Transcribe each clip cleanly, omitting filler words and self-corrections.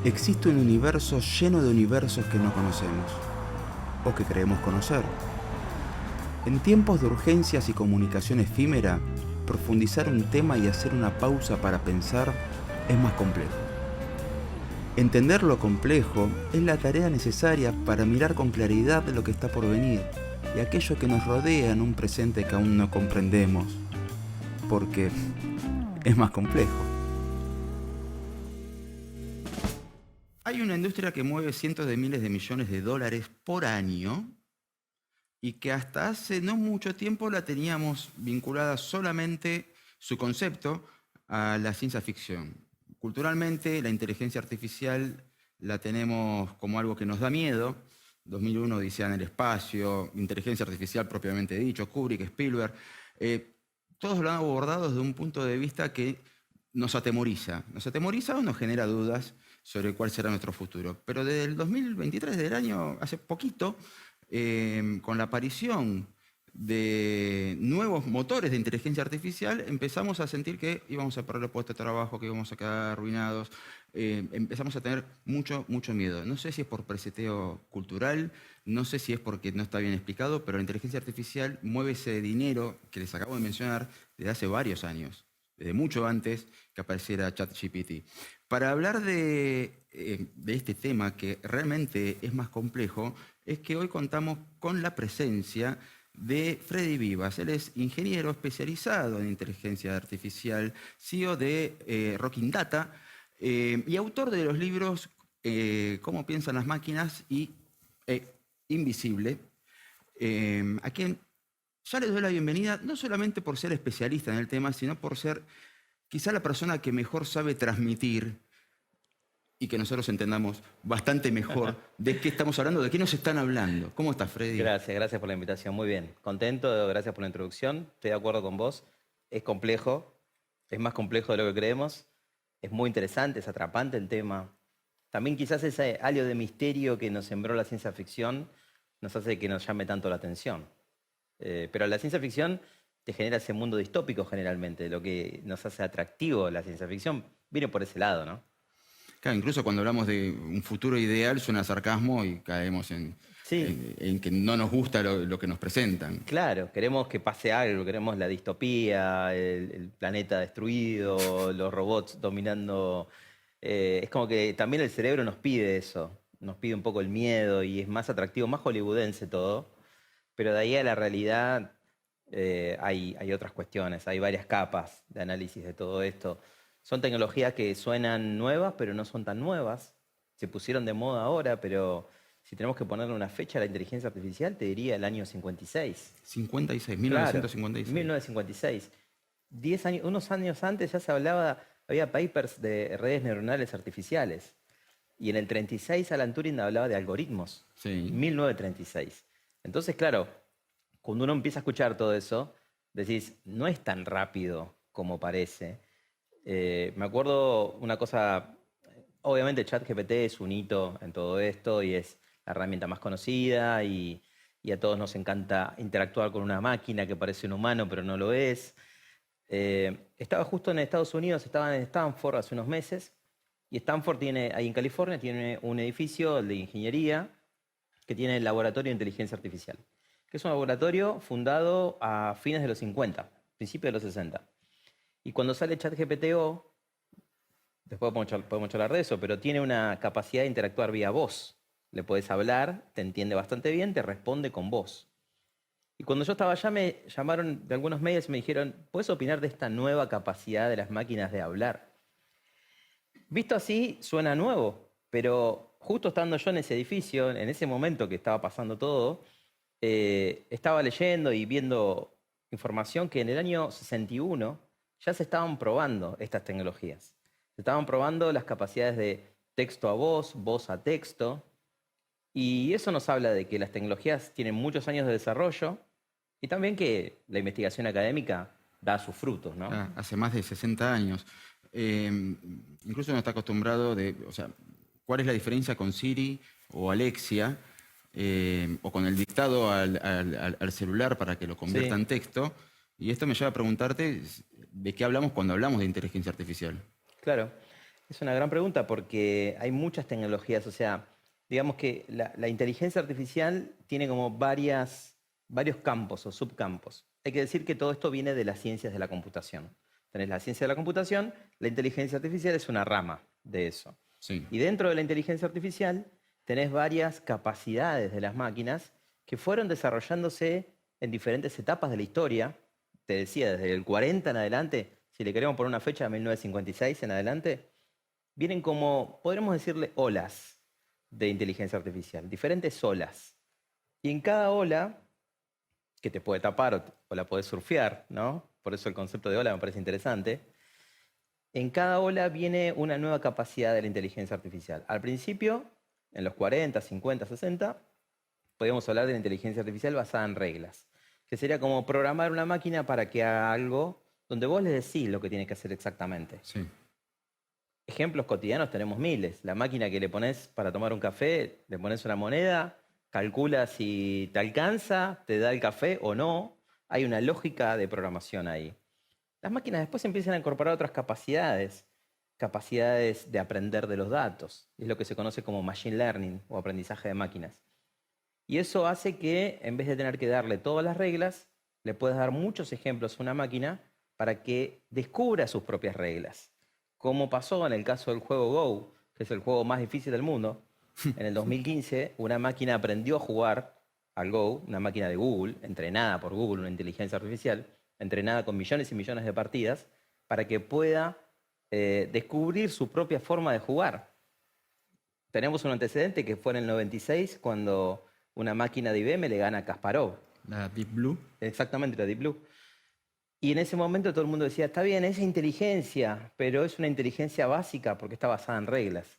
Existe un universo lleno de universos que no conocemos, o que creemos conocer. En tiempos de urgencias y comunicación efímera, profundizar un tema y hacer una pausa para pensar es más complejo. Entender lo complejo es la tarea necesaria para mirar con claridad lo que está por venir y aquello que nos rodea en un presente que aún no comprendemos, porque es más complejo. Hay una industria que mueve cientos de miles de millones de dólares por año y que hasta hace no mucho tiempo la teníamos vinculada solamente su concepto a la ciencia ficción. Culturalmente, la inteligencia artificial la tenemos como algo que nos da miedo. 2001, Odisea en el espacio, inteligencia artificial propiamente dicho, Kubrick, Spielberg. Todos lo han abordado desde un punto de vista que nos atemoriza. Nos atemoriza o nos genera dudas sobre cuál será nuestro futuro. Pero desde el 2023, del año, hace poquito, con la aparición de nuevos motores de inteligencia artificial, empezamos a sentir que íbamos a perder el puesto de trabajo, que íbamos a quedar arruinados. Empezamos a tener mucho miedo. No sé si es por preseteo cultural, no sé si es porque no está bien explicado, pero la inteligencia artificial mueve ese dinero que les acabo de mencionar desde hace varios años, desde mucho antes que apareciera ChatGPT. Para hablar de este tema, que realmente es más complejo, es que hoy contamos con la presencia de Freddy Vivas. Él es ingeniero especializado en inteligencia artificial, CEO de Rocking Data y autor de los libros Cómo piensan las máquinas y Invisible, a quien ya les doy la bienvenida, no solamente por ser especialista en el tema, sino por ser quizá la persona que mejor sabe transmitir y que nosotros entendamos bastante mejor de qué estamos hablando, de qué nos están hablando. ¿Cómo estás, Freddy? Gracias por la invitación. Muy bien. Contento, gracias por la introducción. Estoy de acuerdo con vos. Es complejo, es más complejo de lo que creemos. Es muy interesante, es atrapante el tema. También quizás ese halo de misterio que nos sembró la ciencia ficción nos hace que nos llame tanto la atención. Pero la ciencia ficción te genera ese mundo distópico generalmente. Lo que nos hace atractivo la ciencia ficción viene por ese lado, ¿no? Claro, incluso cuando hablamos de un futuro ideal suena sarcasmo y caemos Sí, en que no nos gusta lo que nos presentan. claro, queremos que pase algo, queremos la distopía, el planeta destruido, los robots dominando. Es como que también el cerebro nos pide eso, nos pide un poco el miedo y es más atractivo, más hollywoodense todo, pero de ahí a la realidad hay otras cuestiones, hay varias capas de análisis de todo esto. Son tecnologías que suenan nuevas, pero no son tan nuevas. Se pusieron de moda ahora, pero si tenemos que ponerle una fecha a la inteligencia artificial, te diría el año 56. 56, Claro, 1956. 1956. 10 años, unos años antes ya se hablaba, había papers de redes neuronales artificiales. Y en el 36 Alan Turing hablaba de algoritmos. Sí. 1936. Entonces, claro, cuando uno empieza a escuchar todo eso, decís, no es tan rápido como parece. Me acuerdo una cosa, obviamente ChatGPT es un hito en todo esto y es la herramienta más conocida y a todos nos encanta interactuar con una máquina que parece un humano pero no lo es. Estaba justo en Estados Unidos, estaba en Stanford hace unos meses y Stanford tiene, ahí en California, tiene un edificio de ingeniería que tiene el Laboratorio de Inteligencia Artificial, que es un laboratorio fundado a fines de los 50, principios de los 60. Y cuando sale ChatGPT-O, después podemos charlar de eso, pero tiene una capacidad de interactuar vía voz. Le podés hablar, te entiende bastante bien, te responde con voz. Y cuando yo estaba allá me llamaron de algunos medios y me dijeron, ¿puedes opinar de esta nueva capacidad de las máquinas de hablar? Visto así, suena nuevo, pero justo estando yo en ese edificio, en ese momento que estaba pasando todo, estaba leyendo y viendo información que en el año 61 ya se estaban probando estas tecnologías. Se estaban probando las capacidades de texto a voz, voz a texto, y eso nos habla de que las tecnologías tienen muchos años de desarrollo y también que la investigación académica da sus frutos, ¿no? Hace más de 60 años. Eh, Incluso uno está acostumbrado o sea, ¿cuál es la diferencia con Siri o Alexia o con el dictado al celular para que lo convierta Sí, en texto? Y esto me lleva a preguntarte de qué hablamos cuando hablamos de inteligencia artificial. claro. Es una gran pregunta porque hay muchas tecnologías. O sea, digamos que la inteligencia artificial tiene como varios campos o subcampos. Hay que decir que todo esto viene de las ciencias de la computación. Tenés la ciencia de la computación, la inteligencia artificial es una rama de eso. Sí. Y dentro de la inteligencia artificial tenés varias capacidades de las máquinas que fueron desarrollándose en diferentes etapas de la historia. Te decía, desde el 40 en adelante, si le queremos poner una fecha, 1956 en adelante, vienen como, podríamos decirle, olas de inteligencia artificial, diferentes olas. Y en cada ola, que te puede tapar o la podés surfear, ¿no? Por eso el concepto de ola me parece interesante. En cada ola viene una nueva capacidad de la inteligencia artificial. Al principio, en los 40, 50, 60, podíamos hablar de la inteligencia artificial basada en reglas, que sería como programar una máquina para que haga algo donde vos le decís lo que tiene que hacer exactamente. Sí. Ejemplos cotidianos tenemos miles. La máquina que le pones para tomar un café, le pones una moneda, calcula si te alcanza, te da el café o no. Hay una lógica de programación ahí. Las máquinas después empiezan a incorporar otras capacidades, capacidades de aprender de los datos. Es lo que se conoce como machine learning o aprendizaje de máquinas. Y eso hace que, en vez de tener que darle todas las reglas, le puedas dar muchos ejemplos a una máquina para que descubra sus propias reglas. Como pasó en el caso del juego Go, que es el juego más difícil del mundo. En el 2015, una máquina aprendió a jugar al Go, una máquina de Google, entrenada por Google, una inteligencia artificial, entrenada con millones y millones de partidas, para que pueda descubrir su propia forma de jugar. Tenemos un antecedente que fue en el 96, cuando una máquina de IBM le gana a Kasparov. La Deep Blue. Exactamente, la Deep Blue. Y en ese momento todo el mundo decía, está bien, es inteligencia, pero es una inteligencia básica porque está basada en reglas.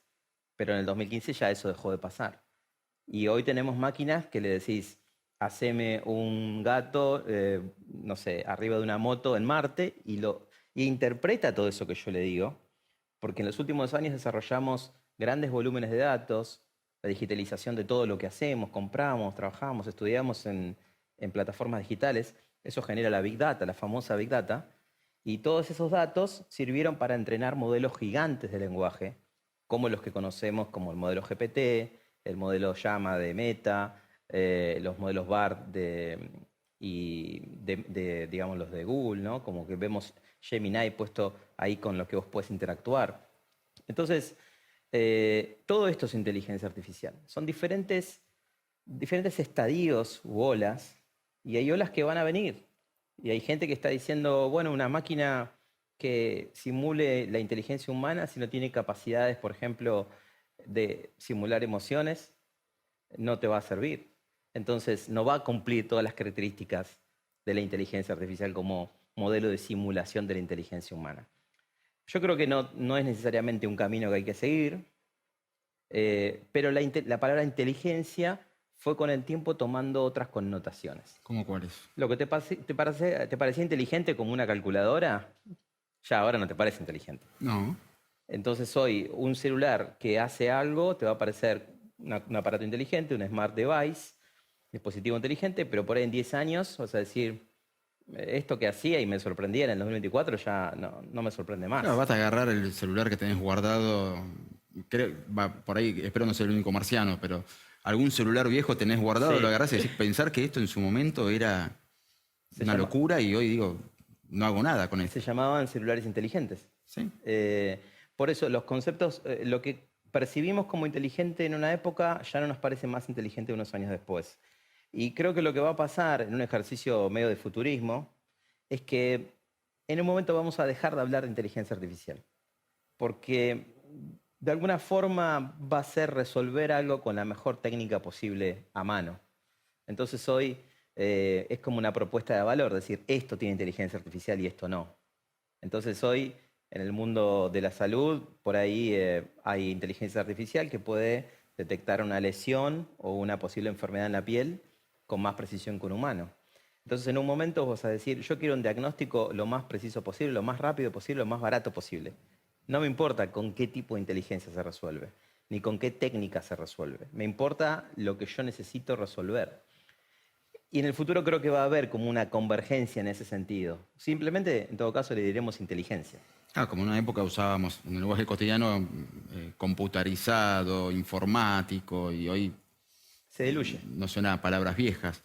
Pero en el 2015 ya eso dejó de pasar. Y hoy tenemos máquinas que le decís, haceme un gato, no sé, arriba de una moto en Marte, y interpreta todo eso que yo le digo, porque en los últimos años desarrollamos grandes volúmenes de datos, la digitalización de todo lo que hacemos, compramos, trabajamos, estudiamos en plataformas digitales. Eso genera la Big Data, la famosa Big Data, y todos esos datos sirvieron para entrenar modelos gigantes de lenguaje, como los que conocemos como el modelo GPT, el modelo Llama de Meta, los modelos BART digamos, los de Google, ¿no? Como que vemos Gemini puesto ahí con lo que vos puedes interactuar. Entonces, todo esto es inteligencia artificial. Son diferentes estadios u olas, y hay olas que van a venir. Y hay gente que está diciendo, bueno, una máquina que simule la inteligencia humana, si no tiene capacidades, por ejemplo, de simular emociones, no te va a servir. Entonces, no va a cumplir todas las características de la inteligencia artificial como modelo de simulación de la inteligencia humana. Yo creo que no es necesariamente un camino que hay que seguir, pero la palabra inteligencia fue con el tiempo tomando otras connotaciones. ¿Cómo cuáles? Lo que te parecía inteligente como una calculadora, ya ahora no te parece inteligente. No. Entonces hoy un celular que hace algo te va a parecer un aparato inteligente, un smart device, dispositivo inteligente, pero por ahí en 10 años vas a decir, esto que hacía y me sorprendía en el 2024 ya no me sorprende más. Claro, vas a agarrar el celular que tenés guardado. Por ahí, espero no ser el único marciano, pero algún celular viejo tenés guardado, Sí. lo agarrás y decís, pensar que esto en su momento era una locura y hoy digo, no hago nada con esto. Se llamaban celulares inteligentes. ¿Sí? Por eso los conceptos, lo que percibimos como inteligente en una época ya no nos parece más inteligente unos años después. Y creo que lo que va a pasar en un ejercicio medio de futurismo es que en un momento vamos a dejar de hablar de inteligencia artificial. Porque de alguna forma va a ser resolver algo con la mejor técnica posible a mano. Entonces hoy es como una propuesta de valor, decir, esto tiene inteligencia artificial y esto no. Entonces hoy, en el mundo de la salud, por ahí hay inteligencia artificial que puede detectar una lesión o una posible enfermedad en la piel con más precisión que un humano. Entonces en un momento vos vas a decir, yo quiero un diagnóstico lo más preciso posible, lo más rápido posible, lo más barato posible. No me importa con qué tipo de inteligencia se resuelve, ni con qué técnica se resuelve. Me importa lo que yo necesito resolver. Y en el futuro creo que va a haber como una convergencia en ese sentido. Simplemente, en todo caso, le diremos inteligencia. Como en una época usábamos en el lenguaje cotidiano computarizado, informático, y hoy Se diluye. no suena a palabras viejas.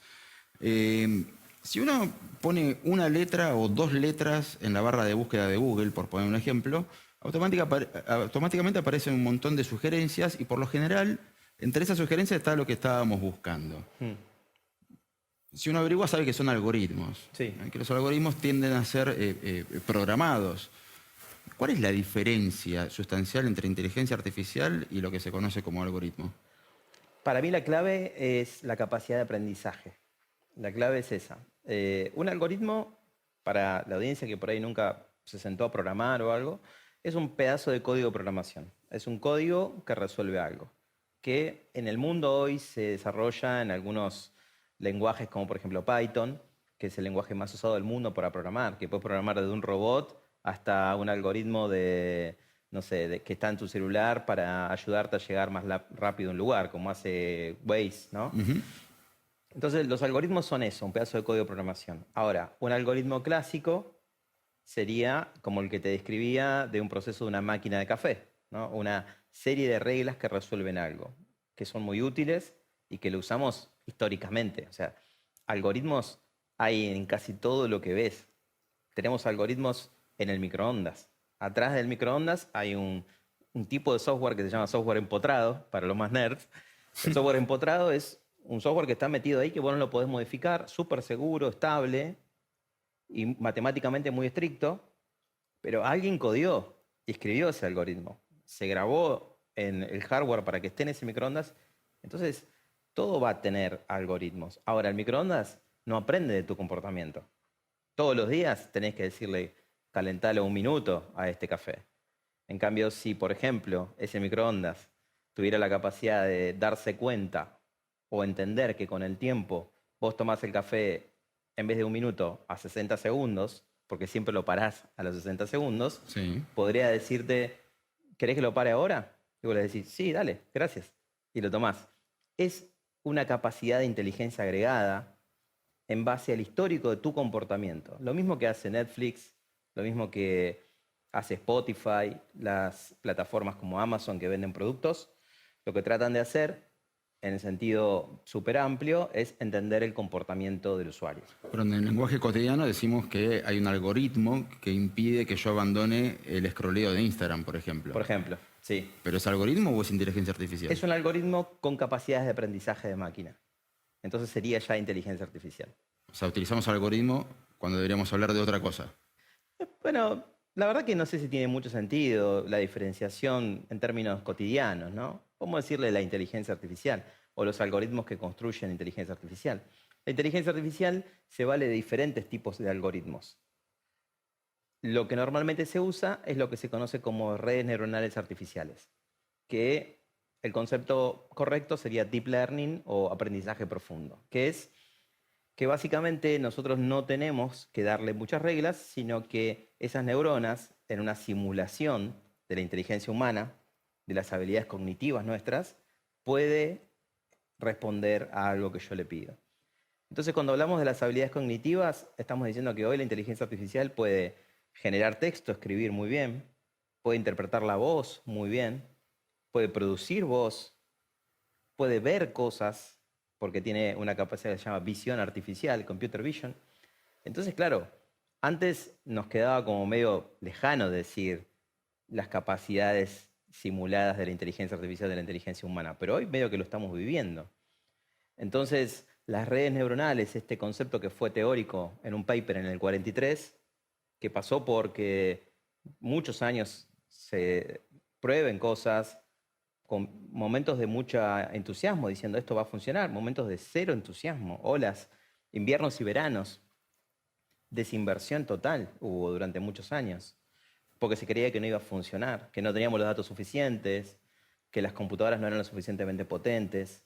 Si uno pone una letra o dos letras en la barra de búsqueda de Google, por poner un ejemplo, automáticamente aparecen un montón de sugerencias y por lo general, entre esas sugerencias está lo que estábamos buscando. Si uno averigua, sabe que son algoritmos. Sí. Que los algoritmos tienden a ser programados. ¿Cuál es la diferencia sustancial entre inteligencia artificial y lo que se conoce como algoritmo? Para mí la clave es la capacidad de aprendizaje. La clave es esa. Un algoritmo, para la audiencia que por ahí nunca se sentó a programar o algo, es un pedazo de código de programación. Es un código que resuelve algo. Que en el mundo hoy se desarrolla en algunos lenguajes como por ejemplo Python, que es el lenguaje más usado del mundo para programar, que puedes programar desde un robot hasta un algoritmo de, no sé, que está en tu celular para ayudarte a llegar más rápido a un lugar, como hace Waze, ¿no? Entonces, los algoritmos son eso, un pedazo de código de programación. Ahora, un algoritmo clásico sería como el que te describía de un proceso de una máquina de café, ¿no? Una serie de reglas que resuelven algo, que son muy útiles y que lo usamos históricamente. O sea, algoritmos hay en casi todo lo que ves. Tenemos algoritmos en el microondas. Atrás del microondas hay un tipo de software que se llama software empotrado, para los más nerds. El software empotrado es un software que está metido ahí que vos no lo podés modificar, súper seguro, estable y matemáticamente muy estricto, pero alguien codió y escribió ese algoritmo. Se grabó en el hardware para que esté en ese microondas. Entonces, todo va a tener algoritmos. Ahora, el microondas no aprende de tu comportamiento. Todos los días tenés que decirle, calentalo un minuto a este café. En cambio, si, por ejemplo, ese microondas tuviera la capacidad de darse cuenta o entender que con el tiempo vos tomás el café en vez de un minuto a 60 segundos, porque siempre lo parás a los 60 segundos, Sí. podría decirte, ¿querés que lo pare ahora? Y vos le decís, sí, dale, gracias. Y lo tomás. Es una capacidad de inteligencia agregada en base al histórico de tu comportamiento. Lo mismo que hace Netflix, lo mismo que hace Spotify, las plataformas como Amazon que venden productos, lo que tratan de hacer, en el sentido súper amplio, es entender el comportamiento del usuario. Pero en el lenguaje cotidiano decimos que hay un algoritmo que impide que yo abandone el scrolleo de Instagram, por ejemplo. Por ejemplo, sí. ¿Pero es algoritmo o es inteligencia artificial? Es un algoritmo con capacidades de aprendizaje de máquina. Entonces sería ya inteligencia artificial. O sea, utilizamos algoritmo cuando deberíamos hablar de otra cosa. Bueno, la verdad que no sé si tiene mucho sentido la diferenciación en términos cotidianos, ¿no? ¿Cómo decirle la inteligencia artificial o los algoritmos que construyen inteligencia artificial? La inteligencia artificial se vale de diferentes tipos de algoritmos. Lo que normalmente se usa es lo que se conoce como redes neuronales artificiales, que el concepto correcto sería deep learning o aprendizaje profundo, que es que básicamente nosotros no tenemos que darle muchas reglas, sino que esas neuronas, en una simulación de la inteligencia humana, de las habilidades cognitivas nuestras, puede responder a algo que yo le pido. Entonces, cuando hablamos de las habilidades cognitivas, estamos diciendo que hoy la inteligencia artificial puede generar texto, escribir muy bien, puede interpretar la voz muy bien, puede producir voz, puede ver cosas, porque tiene una capacidad que se llama visión artificial, computer vision. Entonces, claro, antes nos quedaba como medio lejano decir las capacidades simuladas de la inteligencia artificial de la inteligencia humana, pero hoy medio que lo estamos viviendo. Entonces, las redes neuronales, este concepto que fue teórico en un paper en el 43, que pasó porque muchos años se prueben cosas, con momentos de mucho entusiasmo, diciendo esto va a funcionar, momentos de cero entusiasmo, olas, inviernos y veranos, desinversión total hubo durante muchos años, porque se creía que no iba a funcionar, que no teníamos los datos suficientes, que las computadoras no eran lo suficientemente potentes.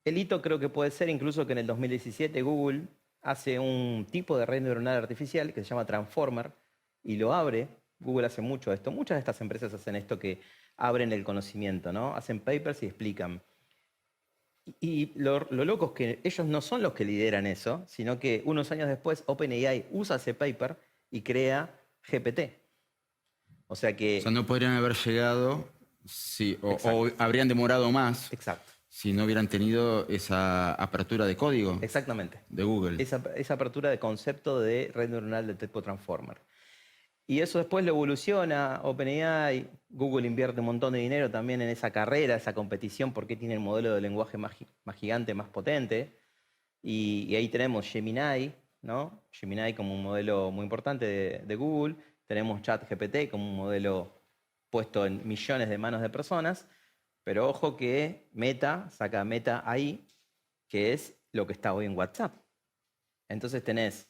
El hito creo que puede ser incluso que en el 2017 Google hace un tipo de red neuronal artificial que se llama Transformer y lo abre. Google hace mucho esto. Muchas de estas empresas hacen esto que abren el conocimiento, ¿no? Hacen papers y explican. Y lo loco es que ellos no son los que lideran eso, sino que unos años después OpenAI usa ese paper y crea GPT. O sea O sea, que, no podrían haber llegado o exacto, habrían demorado más exacto, si no hubieran tenido esa apertura de código exactamente. de Google. Esa apertura de concepto de red neuronal de tipo transformer. Y eso después lo evoluciona OpenAI, Google invierte un montón de dinero también en esa carrera, esa competición, porque tiene el modelo de lenguaje más gigante, más potente. Y ahí tenemos Gemini, ¿no? Gemini como un modelo muy importante de Google. Tenemos ChatGPT como un modelo puesto en millones de manos de personas. Pero ojo que Meta saca Meta ahí, que es lo que está hoy en WhatsApp. Entonces tenés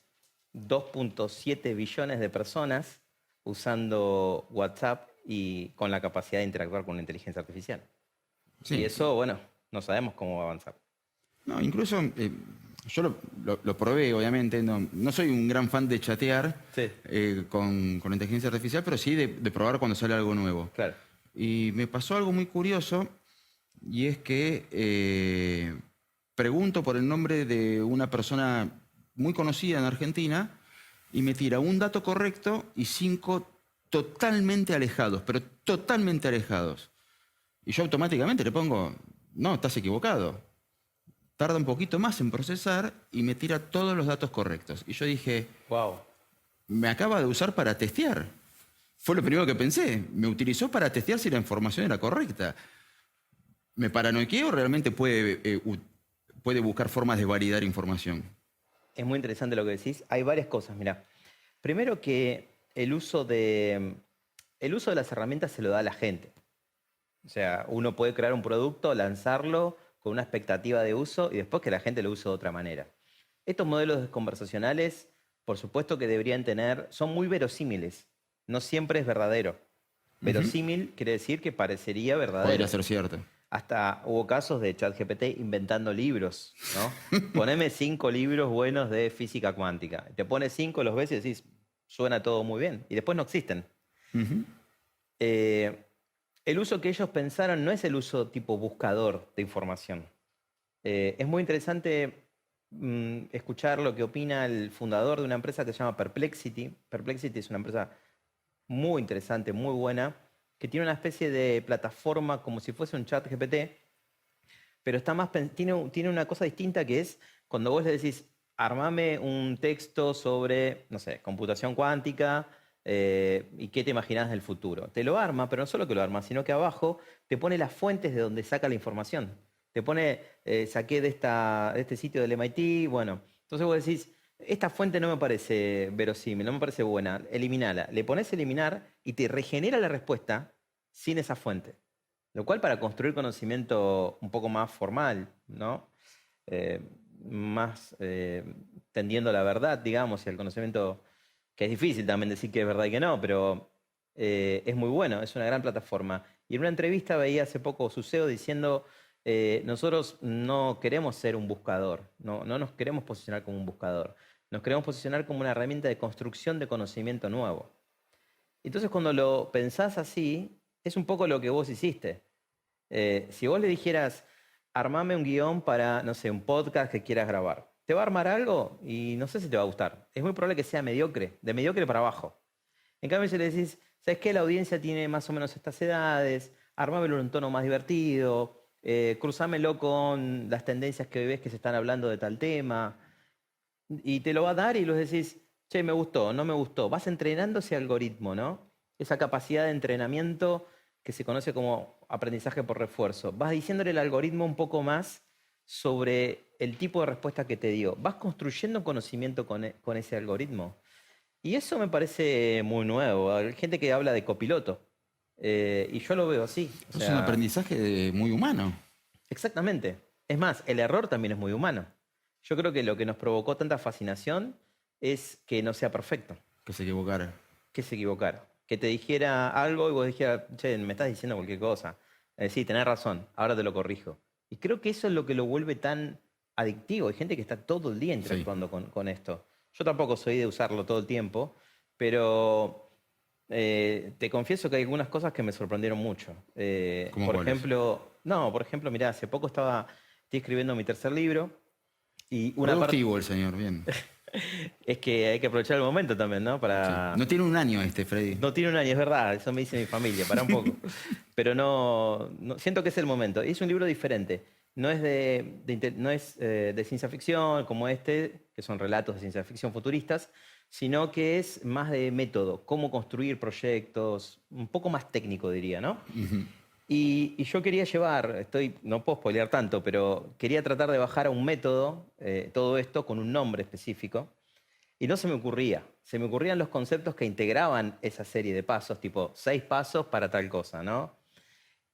2.7 billones de personas usando WhatsApp y con la capacidad de interactuar con la inteligencia artificial. Y Sí. eso, bueno, no sabemos cómo va a avanzar. No, incluso yo lo probé, obviamente. No soy un gran fan de chatear Sí, con la inteligencia artificial, pero sí de probar cuando sale algo nuevo. claro. Y me pasó algo muy curioso, y es que pregunto por el nombre de una persona muy conocida en Argentina y me tira un dato correcto y 5 totalmente alejados, pero totalmente alejados. Y yo automáticamente le pongo, no, estás equivocado. Tarda un poquito más en procesar y me tira todos los datos correctos. Y yo dije, Wow. me acaba de usar para testear. Fue lo primero que pensé. Me utilizó para testear si la información era correcta. ¿Me paranoiqué o realmente puede buscar formas de validar información? Es muy interesante lo que decís. Hay varias cosas, mira. Primero que el uso de las herramientas se lo da a la gente. O sea, uno puede crear un producto, lanzarlo con una expectativa de uso y después que la gente lo use de otra manera. Estos modelos conversacionales, por supuesto que deberían tener, son muy verosímiles. No siempre es verdadero. Ujú. Verosímil quiere decir que parecería Podría verdadero. ser cierto. Hasta hubo casos de ChatGPT inventando libros, ¿no? Poneme 5 libros buenos de física cuántica. Te pones 5, los ves y decís, suena todo muy bien. Y después no existen. Ujú. Eh, el uso que ellos pensaron no es el uso tipo buscador de información. Es muy interesante escuchar lo que opina el fundador de una empresa que se llama Perplexity. Perplexity es una empresa muy interesante, muy buena, que tiene una especie de plataforma como si fuese un chat GPT, pero tiene una cosa distinta que es cuando vos le decís, armame un texto sobre, no sé, computación cuántica y qué te imaginás del futuro. Te lo arma, pero no solo que lo arma, sino que abajo te pone las fuentes de donde saca la información. Te pone, saqué de este sitio del MIT, bueno. Entonces vos decís, esta fuente no me parece verosímil, no me parece buena, eliminala. Le pones eliminar y te regenera la respuesta sin esa fuente. Lo cual para construir conocimiento un poco más formal, ¿no? Eh, más tendiendo a la verdad, digamos, y al conocimiento, que es difícil también decir que es verdad y que no, pero es muy bueno, es una gran plataforma. Y en una entrevista veía hace poco su CEO diciendo, nosotros no queremos ser un buscador, no nos queremos posicionar como un buscador, nos queremos posicionar como una herramienta de construcción de conocimiento nuevo. Entonces cuando lo pensás así, es un poco lo que vos hiciste. Si vos le dijeras, armame un guión para, no sé, un podcast que quieras grabar, te va a armar algo y no sé si te va a gustar. Es muy probable que sea mediocre, de mediocre para abajo. En cambio, si le decís, ¿sabes qué? La audiencia tiene más o menos estas edades, armámelo en un tono más divertido, cruzámelo con las tendencias que ves que se están hablando de tal tema, y te lo va a dar y los decís, che, me gustó, no me gustó. Vas entrenando ese algoritmo, ¿no? Esa capacidad de entrenamiento que se conoce como aprendizaje por refuerzo. Vas diciéndole al algoritmo un poco más sobre el tipo de respuesta que te dio. Vas construyendo conocimiento con ese algoritmo. Y eso me parece muy nuevo. Hay gente que habla de copiloto. Y yo lo veo así. O Es un sea, aprendizaje muy humano, exactamente. Es más, el error también es muy humano. Yo creo que lo que nos provocó tanta fascinación es que no sea perfecto, que se equivocara. que se equivocara. Que te dijera algo y vos dijeras, che, me estás diciendo cualquier cosa. Sí, tenés razón, ahora te lo corrijo. Y creo que eso es lo que lo vuelve tan adictivo. Hay gente que está todo el día Sí. interactuando con esto. Yo tampoco soy de usarlo todo el tiempo, pero te confieso que hay algunas cosas que me sorprendieron mucho. ¿Cómo Por cuáles? ejemplo, no, por ejemplo, mirá, hace poco estaba Estoy escribiendo mi tercer libro. Y una parte Productivo el señor, bien. es que hay que aprovechar el momento también, ¿no? Sí. Para... No tiene un año Freddy. No tiene un año, es verdad, eso me dice mi familia, para un poco. Pero siento que es el momento. Y es un libro diferente. No es de ciencia ficción como este, que son relatos de ciencia ficción futuristas, sino que es más de método, cómo construir proyectos, un poco más técnico diría, ¿no? Y yo quería llevar, no puedo spoilear tanto, pero quería tratar de bajar a un método todo esto con un nombre específico. Y no se me ocurría. Se me ocurrían los conceptos que integraban esa serie de pasos, tipo 6 pasos para tal cosa, ¿no?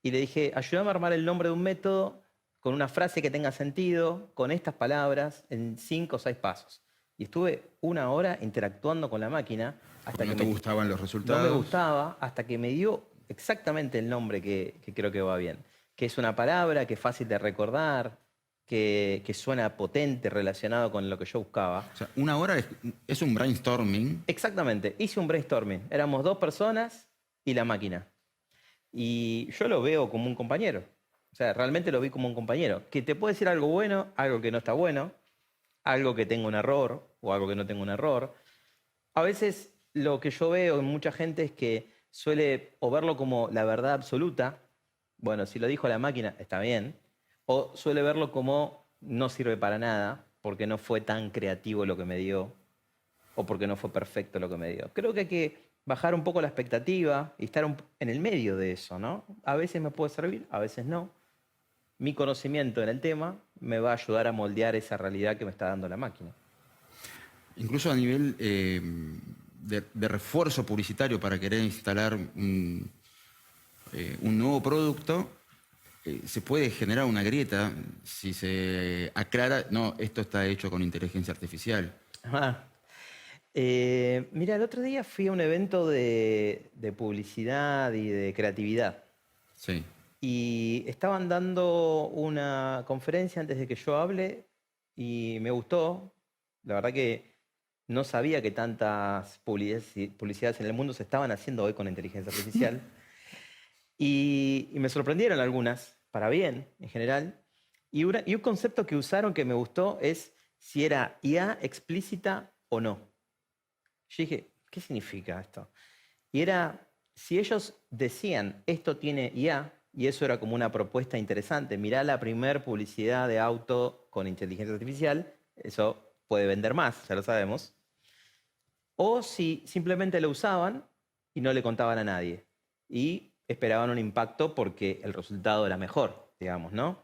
Y le dije, ayúdame a armar el nombre de un método con una frase que tenga sentido, con estas palabras, en 5 o 6 pasos. Y estuve 1 hora interactuando con la máquina hasta No que te gustaban los no resultados. me gustaba, hasta que me dio exactamente el nombre que creo que va bien. Que es una palabra que es fácil de recordar, que suena potente relacionado con lo que yo buscaba. O sea, 1 hora es un brainstorming. Exactamente, hice un brainstorming. Éramos 2 personas y la máquina. Y yo lo veo como un compañero. O sea, realmente lo vi como un compañero. Que te puede decir algo bueno, algo que no está bueno, algo que tenga un error o algo que no tenga un error. A veces lo que yo veo en mucha gente es que suele o verlo como la verdad absoluta. Bueno, si lo dijo la máquina, está bien. O suele verlo como no sirve para nada porque no fue tan creativo lo que me dio o porque no fue perfecto lo que me dio. Creo que hay que bajar un poco la expectativa y estar en el medio de eso, ¿no? A veces me puede servir, a veces no. Mi conocimiento en el tema me va a ayudar a moldear esa realidad que me está dando la máquina. Incluso a nivel de refuerzo publicitario para querer instalar un nuevo producto, se puede generar una grieta si se aclara, no, esto está hecho con inteligencia artificial. Ah. Mira, el otro día fui a un evento de publicidad y de creatividad. Sí. Y estaban dando una conferencia antes de que yo hable y me gustó. La verdad que no sabía que tantas publicidades en el mundo se estaban haciendo hoy con inteligencia artificial. Y me sorprendieron algunas, para bien en general. Y un concepto que usaron que me gustó es si era IA explícita o no. Yo dije, ¿qué significa esto? Y era, si ellos decían, esto tiene IA, y eso era como una propuesta interesante, mirá la primer publicidad de auto con inteligencia artificial, eso puede vender más, ya lo sabemos. O si simplemente lo usaban y no le contaban a nadie. Y esperaban un impacto porque el resultado era mejor, digamos, ¿no?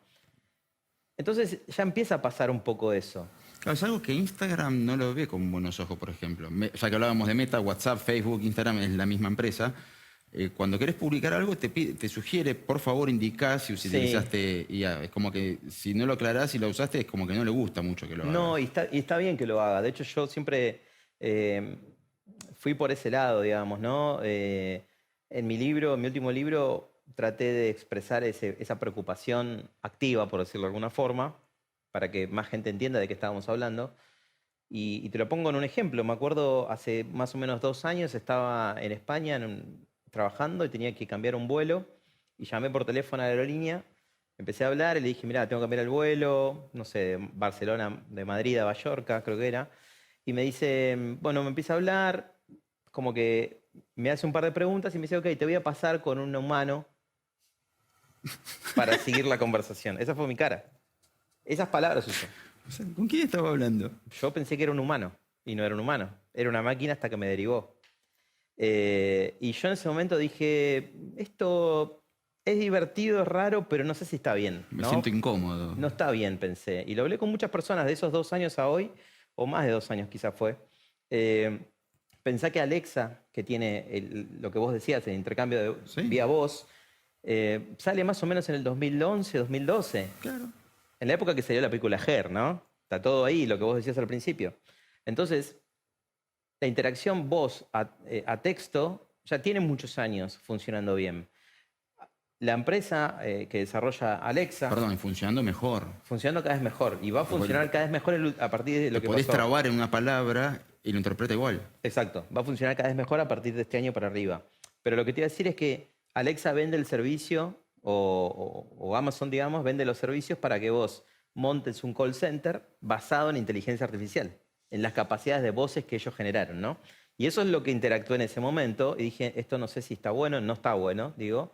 Entonces ya empieza a pasar un poco eso. Claro, es algo que Instagram no lo ve con buenos ojos, por ejemplo. Ya que hablábamos de Meta, WhatsApp, Facebook, Instagram es la misma empresa. Cuando querés publicar algo, te sugiere, por favor, indicar si utilizaste IA. Es como que si no lo aclarás y lo usaste, es como que no le gusta mucho que lo hagas. No, y está bien que lo haga. De hecho, yo siempre fui por ese lado, digamos, ¿no? En mi último libro, traté de expresar esa preocupación activa, por decirlo de alguna forma, para que más gente entienda de qué estábamos hablando. Y te lo pongo en un ejemplo. Me acuerdo, hace más o menos 2 años estaba en España trabajando y tenía que cambiar un vuelo y llamé por teléfono a la aerolínea, empecé a hablar y le dije, mira, tengo que cambiar el vuelo, no sé, de Barcelona, de Madrid a Mallorca, creo que era. Y me dice, bueno, me empieza a hablar, como que me hace un par de preguntas y me dice, ok, te voy a pasar con un humano para seguir la conversación. Esa fue mi cara. Esas palabras usó. O sea, ¿con quién estaba hablando? Yo pensé que era un humano y no era un humano. Era una máquina hasta que me derivó. Y yo en ese momento dije, esto es divertido, es raro, pero no sé si está bien. Me ¿no? siento incómodo. No está bien, pensé. Y lo hablé con muchas personas de esos 2 años a hoy, o más de 2 años quizás fue. Pensá que Alexa, que tiene lo que vos decías, el intercambio Sí. vía voz, sale más o menos en el 2011, 2012. Claro. En la época que salió la película Her, ¿no? Está todo ahí, lo que vos decías al principio. Entonces, la interacción voz a texto ya tiene muchos años funcionando bien. La empresa que desarrolla Alexa... Perdón, funcionando mejor. Funcionando cada vez mejor. Y va a funcionar cada vez mejor a partir de lo que podés pasó. trabar en una palabra y lo interpreta igual. Exacto. Va a funcionar cada vez mejor a partir de este año para arriba. Pero lo que te iba a decir es que Alexa vende el servicio, o Amazon, digamos, vende los servicios para que vos montes un call center basado en inteligencia artificial, en las capacidades de voces que ellos generaron, ¿no? Y eso es lo que interactué en ese momento y dije, esto no sé si está bueno, no está bueno, digo.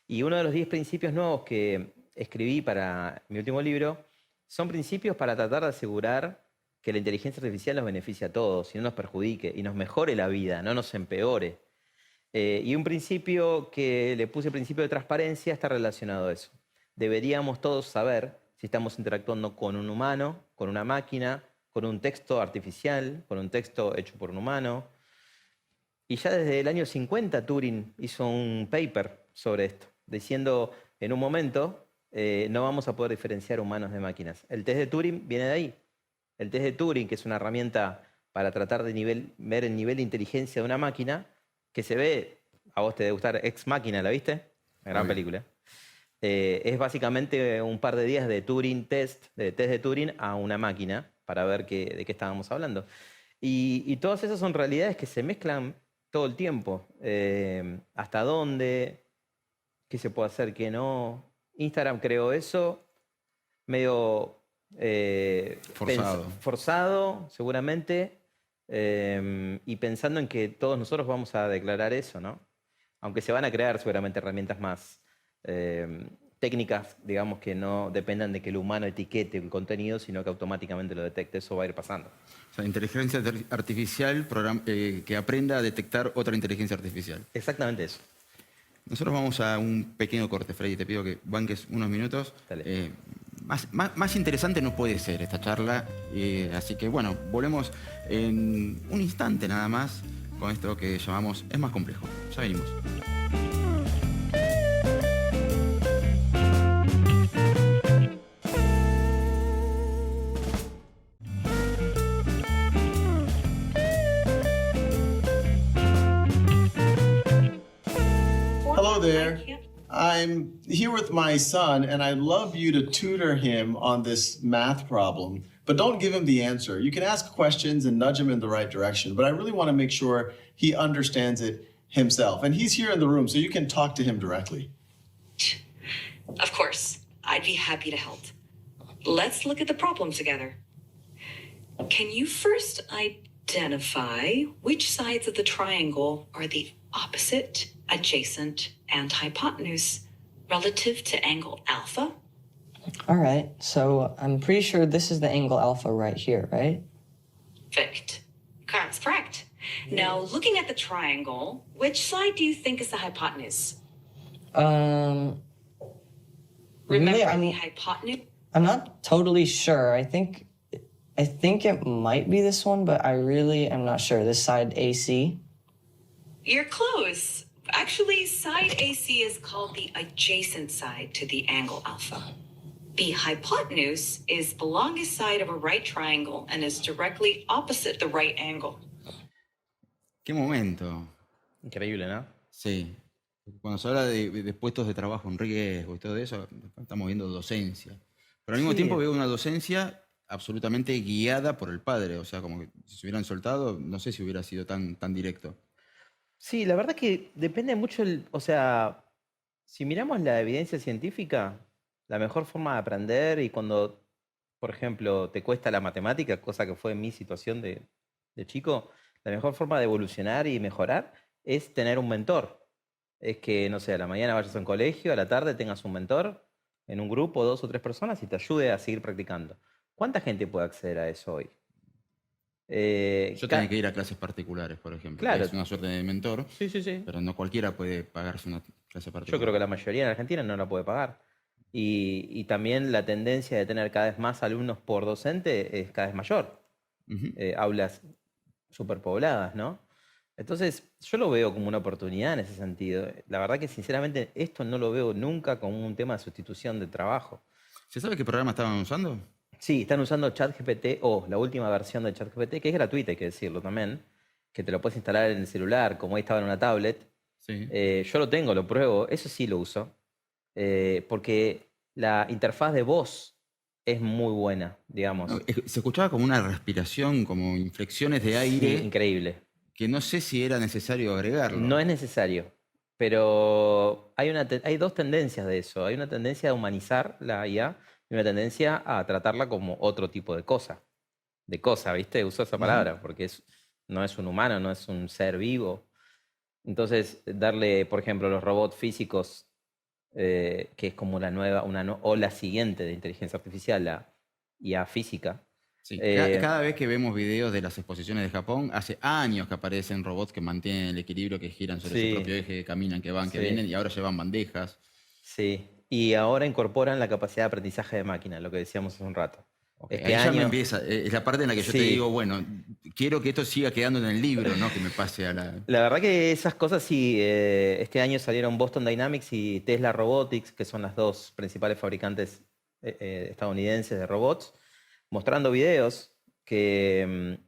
Y uno de los 10 principios nuevos que escribí para mi último libro son principios para tratar de asegurar que la inteligencia artificial nos beneficie a todos y no nos perjudique y nos mejore la vida, no nos empeore. Y un principio que le puse principio de transparencia está relacionado a eso. Deberíamos todos saber si estamos interactuando con un humano, con una máquina, con un texto artificial, con un texto hecho por un humano. Y ya desde el año 50 Turing hizo un paper sobre esto, diciendo en un momento no vamos a poder diferenciar humanos de máquinas. El test de Turing viene de ahí. El test de Turing, que es una herramienta para tratar de ver el nivel de inteligencia de una máquina, que se ve, a vos te debe gustar Ex Machina, ¿la viste? Una gran película. Es básicamente un par de días de Turing test de Turing a una máquina para ver de qué estábamos hablando. Y todas esas son realidades que se mezclan todo el tiempo. ¿Hasta dónde? ¿Qué se puede hacer? ¿Qué no? Instagram creó eso medio forzado, seguramente, y pensando en que todos nosotros vamos a declarar eso, ¿no? Aunque se van a crear seguramente herramientas más técnicas, digamos, que no dependan de que el humano etiquete el contenido, sino que automáticamente lo detecte. Eso va a ir pasando. O sea, inteligencia artificial que aprenda a detectar otra inteligencia artificial. Exactamente eso. Nosotros vamos a un pequeño corte, Freddy. Te pido que banques unos minutos. Más interesante no puede ser esta charla. Así que, bueno, volvemos en un instante nada más con esto que llamamos Es Más Complejo. Ya venimos. Hello there. I'm here with my son, and I'd love you to tutor him on this math problem. But don't give him the answer. You can ask questions and nudge him in the right direction, but I really want to make sure he understands it himself. And he's here in the room, so you can talk to him directly. Of course, I'd be happy to help. Let's look at the problem together. Can you first identify which sides of the triangle are the opposite, adjacent, and hypotenuse relative to angle alpha? All right, so I'm pretty sure this is the angle alpha right here, right? Perfect. That's correct. Now, looking at the triangle, which side do you think is the hypotenuse? Really, Remember the hypotenuse? I'm not totally sure. I think it might be this one, but I really am not sure. This side AC. You're close. Actually, side AC is called the adjacent side to the angle alpha. The hypotenuse is the longest side of a right triangle and is directly opposite the right angle. ¿Qué momento? Increíble, ¿no? Sí. Cuando se habla de puestos de trabajo en riesgo y todo eso, estamos viendo docencia. Pero al mismo tiempo veo una docencia absolutamente guiada por el padre. O sea, como que si se hubieran soltado, no sé si hubiera sido tan directo. Sí, la verdad que depende mucho, o sea, si miramos la evidencia científica, la mejor forma de aprender y cuando, por ejemplo, te cuesta la matemática, cosa que fue mi situación de chico, la mejor forma de evolucionar y mejorar es tener un mentor. Es que, no sé, a la mañana vayas a un colegio, a la tarde tengas un mentor en un grupo, 2 o 3 personas y te ayude a seguir practicando. ¿Cuánta gente puede acceder a eso hoy? Yo tenía que ir a clases particulares, por ejemplo. Claro. Es una suerte de mentor, Sí, sí, sí. pero no cualquiera puede pagarse una clase particular. Yo creo que la mayoría en Argentina no la puede pagar. Y también la tendencia de tener cada vez más alumnos por docente es cada vez mayor. Aulas superpobladas, ¿no? Entonces, yo lo veo como una oportunidad en ese sentido. La verdad que, sinceramente, esto no lo veo nunca como un tema de sustitución de trabajo. ¿Se sabe qué programa estaban usando? Sí, están usando ChatGPT o la última versión de ChatGPT, que es gratuita, hay que decirlo también, que te lo puedes instalar en el celular, como ahí estaba en una tablet. Sí. Yo lo tengo, lo pruebo, eso sí lo uso, porque la interfaz de voz es muy buena, digamos. No, se escuchaba como una respiración, como inflexiones de aire. Sí, increíble. Que no sé si era necesario agregarlo. No es necesario, pero hay 2 tendencias de eso. Hay una tendencia de humanizar la IA y una tendencia a tratarla como otro tipo de cosa. De cosa, ¿viste? Uso esa palabra porque no es un humano, no es un ser vivo. Entonces, darle, por ejemplo, los robots físicos, que es como la nueva, o la siguiente de inteligencia artificial, la IA física. Sí, Eh, cada vez que vemos videos de las exposiciones de Japón, hace años que aparecen robots que mantienen el equilibrio, que giran sobre su Sí. propio eje, que caminan, que van, que Sí. vienen, y ahora llevan bandejas. Sí, y ahora incorporan la capacidad de aprendizaje de máquina, lo que decíamos hace un rato. Ok, Este ahí ya me año, empieza, es la parte en la que yo te Sí. digo, bueno, quiero que esto siga quedando en el libro, ¿no? Que me pase a la... la verdad que esas cosas sí, este año salieron Boston Dynamics y Tesla Robotics, que son las dos principales fabricantes estadounidenses de robots, mostrando videos que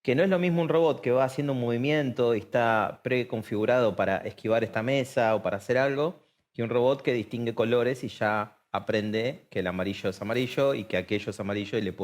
no es lo mismo un robot que va haciendo un movimiento y está preconfigurado para esquivar esta mesa o para hacer algo, que un robot que distingue colores y ya aprende que el amarillo es amarillo y que aquello es amarillo y lo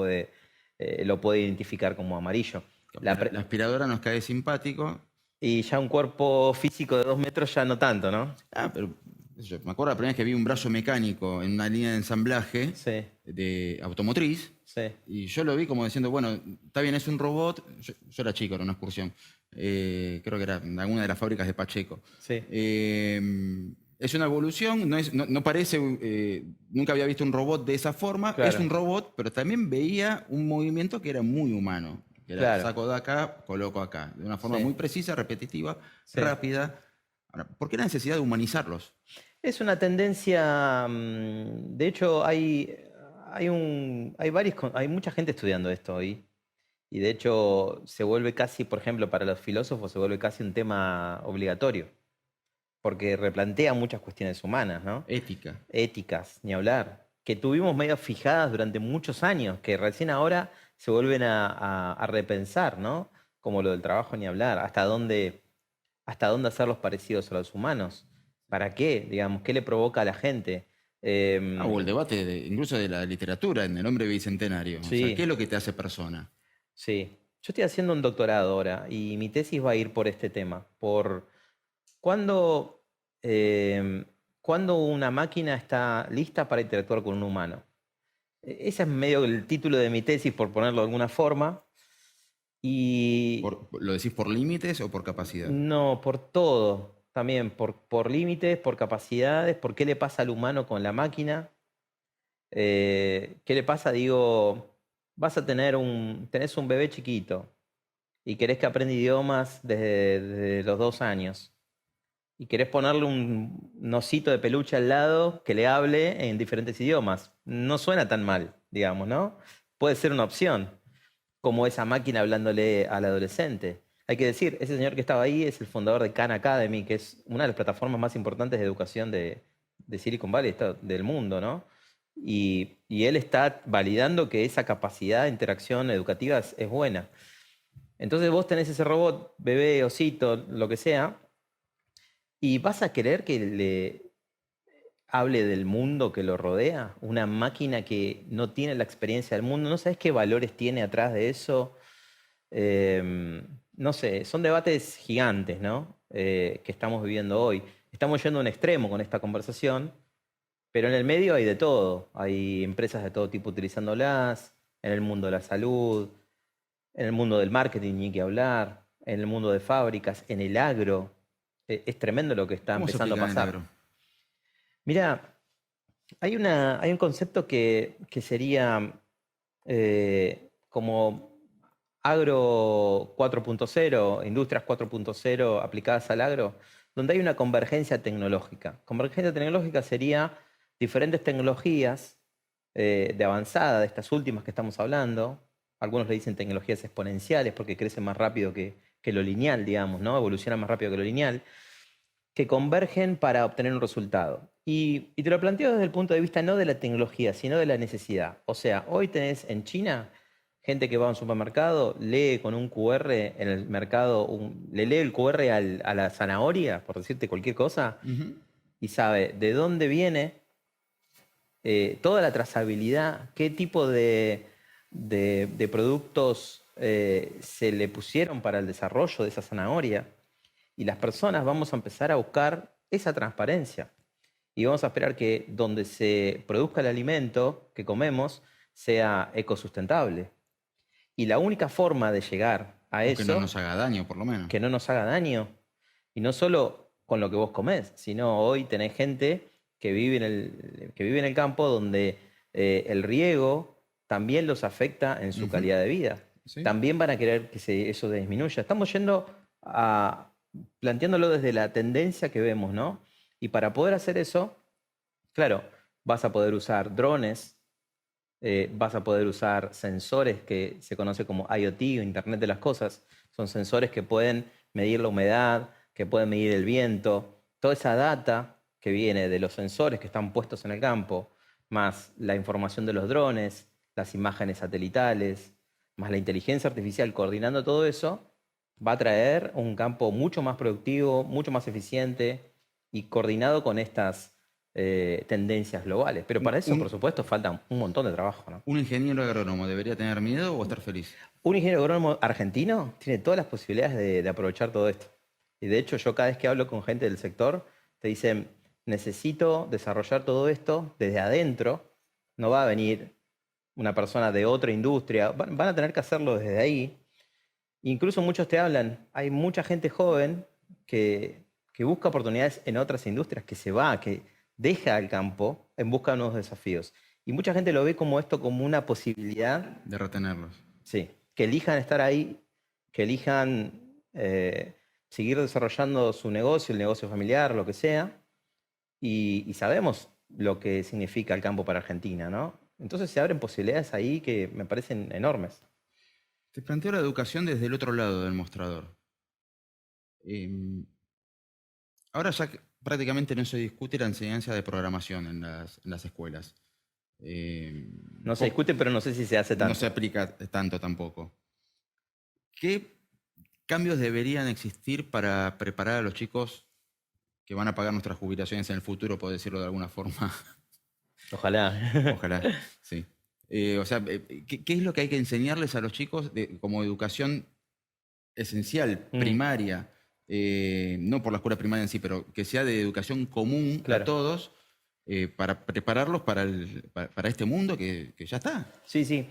puede identificar como amarillo. La aspiradora nos cae simpático. Y ya un cuerpo físico de 2 metros ya no tanto, ¿no? Pero yo me acuerdo la primera vez que vi un brazo mecánico en una línea de ensamblaje Sí, de automotriz. sí, Y yo lo vi como diciendo, bueno, está bien, es un robot. Yo era chico, era una excursión. Creo que era en alguna de las fábricas de Pacheco. sí. Es una evolución, no parece, nunca había visto un robot de esa forma. Claro. Es un robot, pero también veía un movimiento que era muy humano. Que era, Claro. saco de acá, coloco acá. De una forma Sí. muy precisa, repetitiva, Sí. rápida. Ahora, ¿por qué la necesidad de humanizarlos? Es una tendencia, de hecho hay mucha gente estudiando esto hoy y de hecho se vuelve casi, por ejemplo, para los filósofos se vuelve casi un tema obligatorio porque replantea muchas cuestiones humanas, ¿no? Ética. Éticas, ni hablar, que tuvimos medio fijadas durante muchos años, que recién ahora se vuelven a repensar, ¿no? Como lo del trabajo, ni hablar, hasta dónde hacerlos parecidos a los humanos. ¿Para qué? Digamos, ¿qué le provoca a la gente? O el debate incluso de la literatura en El hombre bicentenario. O sea, Sí. ¿qué es lo que te hace persona? Sí. Yo estoy haciendo un doctorado ahora y mi tesis va a ir por este tema, por cuándo, cuándo una máquina está lista para interactuar con un humano. Ese es medio el título de mi tesis, por ponerlo de alguna forma. Y ¿Lo decís por límites o por capacidad? no, por todo. También por límites, por capacidades, por qué le pasa al humano con la máquina. ¿Qué le pasa? Digo, tenés un bebé chiquito y querés que aprenda idiomas desde los 2 años. Y querés ponerle un osito de peluche al lado que le hable en diferentes idiomas. No suena tan mal, digamos, ¿no? Puede ser una opción, como esa máquina hablándole al adolescente. Hay que decir, ese señor que estaba ahí es el fundador de Khan Academy, que es una de las plataformas más importantes de educación de Silicon Valley, del mundo, ¿no? Y él está validando que esa capacidad de interacción educativa es buena. Entonces vos tenés ese robot, bebé, osito, lo que sea, y vas a querer que le hable del mundo que lo rodea, una máquina que no tiene la experiencia del mundo, no sabes qué valores tiene atrás de eso. No sé, son debates gigantes, ¿no? Que estamos viviendo hoy. Estamos yendo a un extremo con esta conversación, pero en el medio hay de todo. Hay empresas de todo tipo utilizándolas, en el mundo de la salud, en el mundo del marketing, ni que hablar, en el mundo de fábricas, en el agro. Es tremendo lo que está ¿Cómo se empezando a aplica en el pasar. agro? Mira, hay un concepto que sería como agro 4.0, industrias 4.0 aplicadas al agro, donde hay una convergencia tecnológica. Convergencia tecnológica sería diferentes tecnologías de avanzada, de estas últimas que estamos hablando. Algunos le dicen tecnologías exponenciales porque crecen más rápido que lo lineal, digamos, ¿no? Evolucionan más rápido que lo lineal, que convergen para obtener un resultado. Y te lo planteo desde el punto de vista no de la tecnología, sino de la necesidad. O sea, hoy tenés en China gente que va a un supermercado, lee con un QR en el mercado, le lee el QR a la zanahoria, por decirte cualquier cosa, y sabe de dónde viene, toda la trazabilidad, qué tipo de productos se le pusieron para el desarrollo de esa zanahoria. Y las personas vamos a empezar a buscar esa transparencia. y vamos a esperar que donde se produzca el alimento que comemos sea ecosustentable. Y la única forma de llegar a O que no eso, nos haga daño, por lo menos. que no nos haga daño, y no solo con lo que vos comés, sino hoy tenés gente que vive en el campo donde el riego también los afecta en su Ujú. calidad de vida. Sí. También van a querer que eso disminuya. Estamos planteándolo desde la tendencia que vemos, ¿no? Y para poder hacer eso, claro, vas a poder usar drones, vas a poder usar sensores que se conoce como IoT o Internet de las Cosas. Son sensores que pueden medir la humedad, que pueden medir el viento. Toda esa data que viene de los sensores que están puestos en el campo, más la información de los drones, las imágenes satelitales, más la inteligencia artificial coordinando todo eso, va a traer un campo mucho más productivo, mucho más eficiente y coordinado con estas tendencias globales. Pero para eso, por supuesto, falta un montón de trabajo, ¿no? ¿Un ingeniero agrónomo debería tener miedo o estar feliz? Un ingeniero agrónomo argentino tiene todas las posibilidades de aprovechar todo esto. Y de hecho, yo cada vez que hablo con gente del sector, te dicen, necesito desarrollar todo esto desde adentro. No va a venir una persona de otra industria, van a tener que hacerlo desde ahí. Incluso muchos te hablan, hay mucha gente joven que busca oportunidades en otras industrias, que se va, que deja el campo en busca de nuevos desafíos. Y mucha gente lo ve como esto, como una posibilidad, De retenerlos. sí, que elijan estar ahí, que elijan seguir desarrollando su negocio, el negocio familiar, lo que sea, y sabemos lo que significa el campo para Argentina, ¿no? Entonces se abren posibilidades ahí que me parecen enormes. Te planteo la educación desde el otro lado del mostrador. Ahora ya prácticamente no se discute la enseñanza de programación en las escuelas. No se discute, pero no sé si se hace tanto. No se aplica tanto tampoco. ¿Qué cambios deberían existir para preparar a los chicos que van a pagar nuestras jubilaciones en el futuro, por decirlo de alguna forma? Ojalá. Ojalá, sí. ¿Qué es lo que hay que enseñarles a los chicos como educación esencial, primaria? No por la escuela primaria en sí, pero que sea de educación común Claro. a todos, para prepararlos para este mundo que ya está. Sí, sí.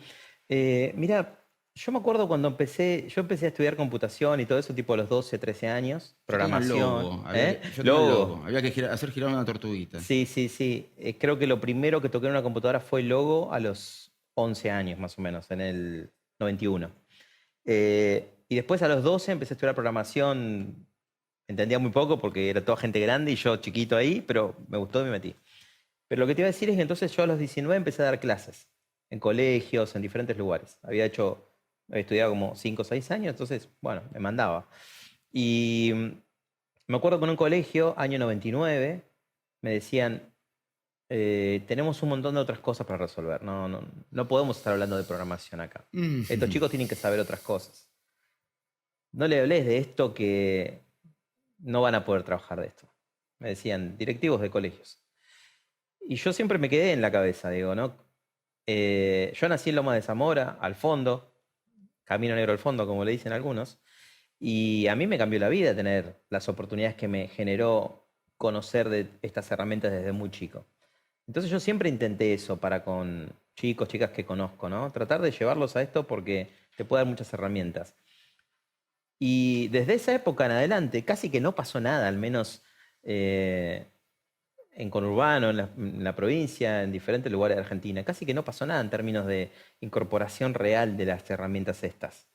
Mira, yo me acuerdo cuando yo empecé a estudiar computación y todo eso, tipo a los 12, 13 años, programación. Yo tengo el logo. Había que hacer girar una tortuguita. Sí, sí, sí. Creo que lo primero que toqué en una computadora fue el logo a los 11 años, más o menos, en el 91. Y después a los 12 empecé a estudiar programación. Entendía muy poco porque era toda gente grande y yo chiquito ahí, pero me gustó y me metí. Pero lo que te iba a decir es que entonces yo a los 19 empecé a dar clases en colegios, en diferentes lugares. Había estudiado como 5 o 6 años, entonces, bueno, me mandaba. Y me acuerdo que en un colegio, año 99, me decían, tenemos un montón de otras cosas para resolver. No podemos estar hablando de programación acá. Estos chicos tienen que saber otras cosas. No le hables de esto que no van a poder trabajar de esto. Me decían, directivos de colegios. Y yo siempre me quedé en la cabeza, digo, ¿no? Yo nací en Loma de Zamora, al fondo, Camino Negro al fondo, como le dicen algunos, y a mí me cambió la vida tener las oportunidades que me generó conocer de estas herramientas desde muy chico. Entonces yo siempre intenté eso para con chicos, chicas que conozco, ¿no? Tratar de llevarlos a esto porque te puede dar muchas herramientas. Y desde esa época en adelante casi que no pasó nada, al menos en conurbano, en la provincia, en diferentes lugares de Argentina. Casi que no pasó nada en términos de incorporación real de las herramientas estas.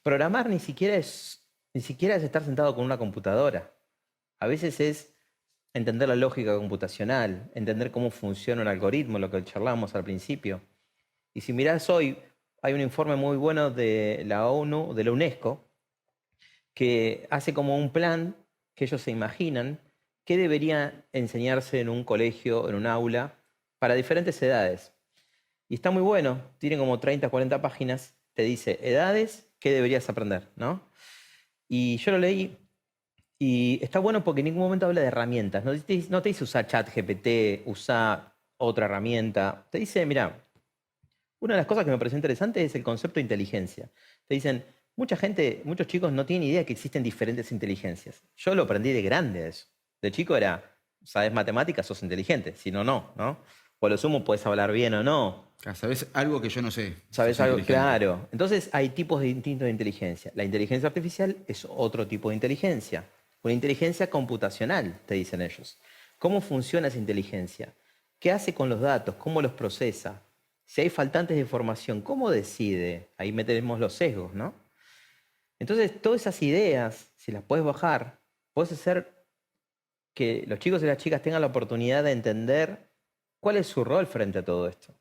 Programar ni siquiera es estar sentado con una computadora. A veces es entender la lógica computacional, entender cómo funciona un algoritmo, lo que charlábamos al principio. Y si mirás hoy, hay un informe muy bueno de la ONU, de la UNESCO, que hace como un plan que ellos se imaginan qué debería enseñarse en un colegio, en un aula, para diferentes edades. Y está muy bueno, tiene como 30, 40 páginas, te dice edades, qué deberías aprender, ¿no? Y yo lo leí y está bueno porque en ningún momento habla de herramientas. No te dice usar ChatGPT, usar otra herramienta. Te dice, mira, una de las cosas que me pareció interesante es el concepto de inteligencia. Te dicen, muchos chicos no tienen idea que existen diferentes inteligencias. Yo lo aprendí de grande eso. De chico era sabes matemáticas, sos inteligente. Si no, no, ¿no? O a lo sumo puedes hablar bien o no. ¿Sabes algo que yo no sé? ¿Sabes Sos algo? inteligente. Claro. Entonces hay tipos distintos de inteligencia. La inteligencia artificial es otro tipo de inteligencia. Una inteligencia computacional, te dicen ellos. ¿Cómo funciona esa inteligencia? ¿Qué hace con los datos? ¿Cómo los procesa? Si hay faltantes de información, ¿cómo decide? Ahí metemos los sesgos, ¿no? Entonces, todas esas ideas, si las puedes bajar, puedes hacer que los chicos y las chicas tengan la oportunidad de entender cuál es su rol frente a todo esto.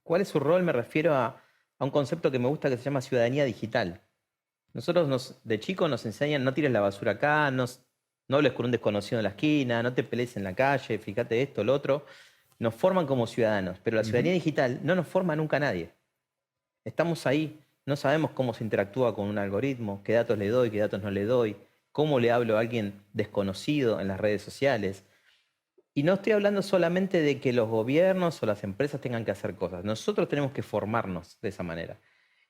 ¿Cuál es su rol? Me refiero a un concepto que me gusta que se llama ciudadanía digital. Nosotros de chicos nos enseñan no tires la basura acá, no hables con un desconocido en la esquina, no te pelees en la calle, fíjate esto, lo otro. Nos forman como ciudadanos, pero la ciudadanía digital no nos forma nunca a nadie. Estamos ahí, no sabemos cómo se interactúa con un algoritmo, qué datos le doy, qué datos no le doy, cómo le hablo a alguien desconocido en las redes sociales. Y no estoy hablando solamente de que los gobiernos o las empresas tengan que hacer cosas. Nosotros tenemos que formarnos de esa manera.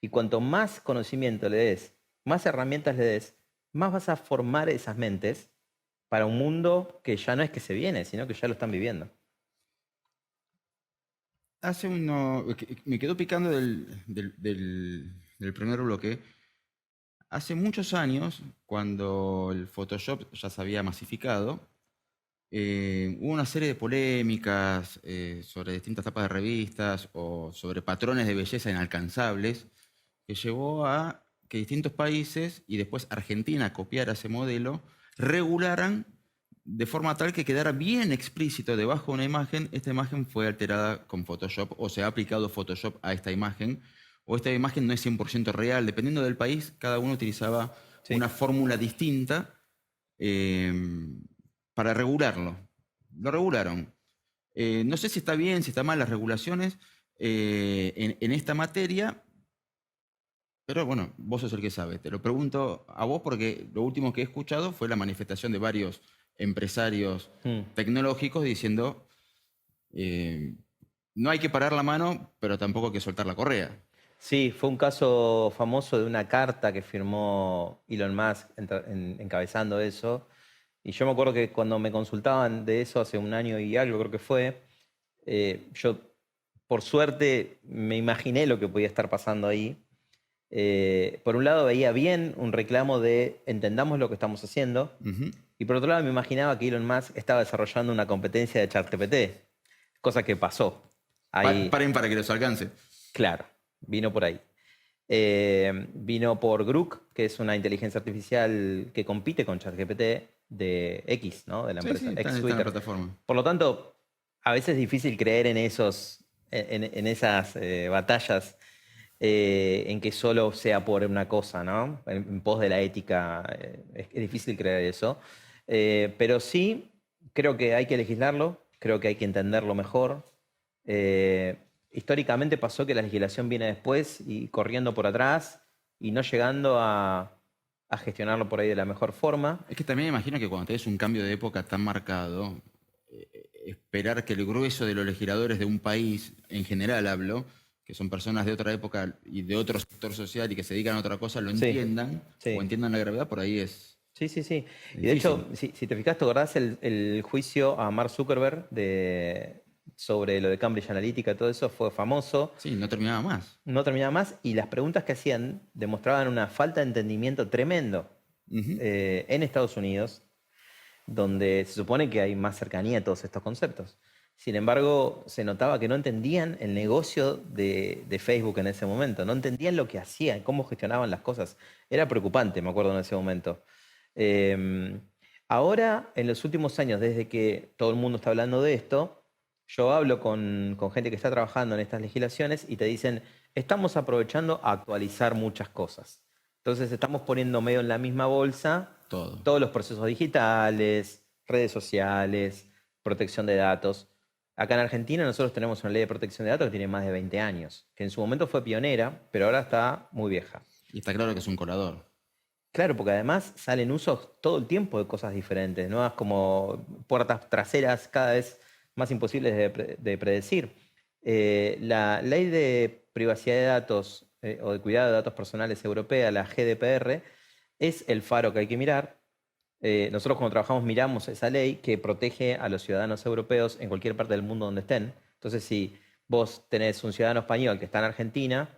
Y cuanto más conocimiento le des, más herramientas le des, más vas a formar esas mentes para un mundo que ya no es que se viene, sino que ya lo están viviendo. Me quedó picando del primer bloque. Hace muchos años, cuando el Photoshop ya se había masificado, hubo una serie de polémicas sobre distintas tapas de revistas o sobre patrones de belleza inalcanzables que llevó a que distintos países, y después Argentina copiara ese modelo, regularan de forma tal que quedara bien explícito debajo de una imagen: esta imagen fue alterada con Photoshop, o se ha aplicado Photoshop a esta imagen, o esta imagen no es 100% real. Dependiendo del país, cada uno utilizaba Sí. una fórmula distinta para regularlo. Lo regularon. No sé si está bien, si está mal las regulaciones en esta materia, pero bueno, vos sos el que sabe. Te lo pregunto a vos porque lo último que he escuchado fue la manifestación de varios empresarios tecnológicos diciendo no hay que parar la mano, pero tampoco hay que soltar la correa. Sí, fue un caso famoso de una carta que firmó Elon Musk encabezando eso. Y yo me acuerdo que cuando me consultaban de eso hace un año y algo, creo que fue, yo por suerte me imaginé lo que podía estar pasando ahí. Por un lado veía bien un reclamo de entendamos lo que estamos haciendo, y por otro lado me imaginaba que Elon Musk estaba desarrollando una competencia de ChatGPT, cosa que pasó. Ahí, Paren para que los alcance. claro, vino por ahí. Vino por Grok, que es una inteligencia artificial que compite con ChatGPT de X, ¿no? De la Sí, empresa sí, está X en la Twitter. plataforma. Por lo tanto, a veces es difícil creer en esas batallas en que solo sea por una cosa, ¿no? En pos de la ética, es difícil creer eso. Pero sí, creo que hay que legislarlo, creo que hay que entenderlo mejor. Históricamente pasó que la legislación viene después y corriendo por atrás y no llegando a gestionarlo por ahí de la mejor forma. Es que también imagino que cuando tenés un cambio de época tan marcado, esperar que el grueso de los legisladores de un país, en general hablo, que son personas de otra época y de otro sector social y que se dedican a otra cosa, lo Sí, entiendan sí. o entiendan la gravedad, por ahí es Sí, sí, sí. Y de difícil. hecho, si te fijas, ¿te acordás el juicio a Mark Zuckerberg sobre lo de Cambridge Analytica y todo eso? Fue famoso. Sí, no terminaba más. No terminaba más y las preguntas que hacían demostraban una falta de entendimiento tremendo en Estados Unidos, donde se supone que hay más cercanía a todos estos conceptos. Sin embargo, se notaba que no entendían el negocio de Facebook en ese momento, no entendían lo que hacían, cómo gestionaban las cosas. Era preocupante, me acuerdo en ese momento. Ahora, en los últimos años, desde que todo el mundo está hablando de esto, yo hablo con gente que está trabajando en estas legislaciones y te dicen, estamos aprovechando a actualizar muchas cosas. Entonces estamos poniendo medio en la misma bolsa Todo. todos los procesos digitales, redes sociales, protección de datos. Acá en Argentina nosotros tenemos una ley de protección de datos que tiene más de 20 años, que en su momento fue pionera, pero ahora está muy vieja. Y está claro que es un colador. Claro, porque además salen usos todo el tiempo de cosas diferentes, nuevas como puertas traseras cada vez más imposibles de predecir. La ley de privacidad de datos o de cuidado de datos personales europea, la GDPR, es el faro que hay que mirar, nosotros cuando trabajamos miramos esa ley que protege a los ciudadanos europeos en cualquier parte del mundo donde estén. Entonces, si vos tenés un ciudadano español que está en Argentina,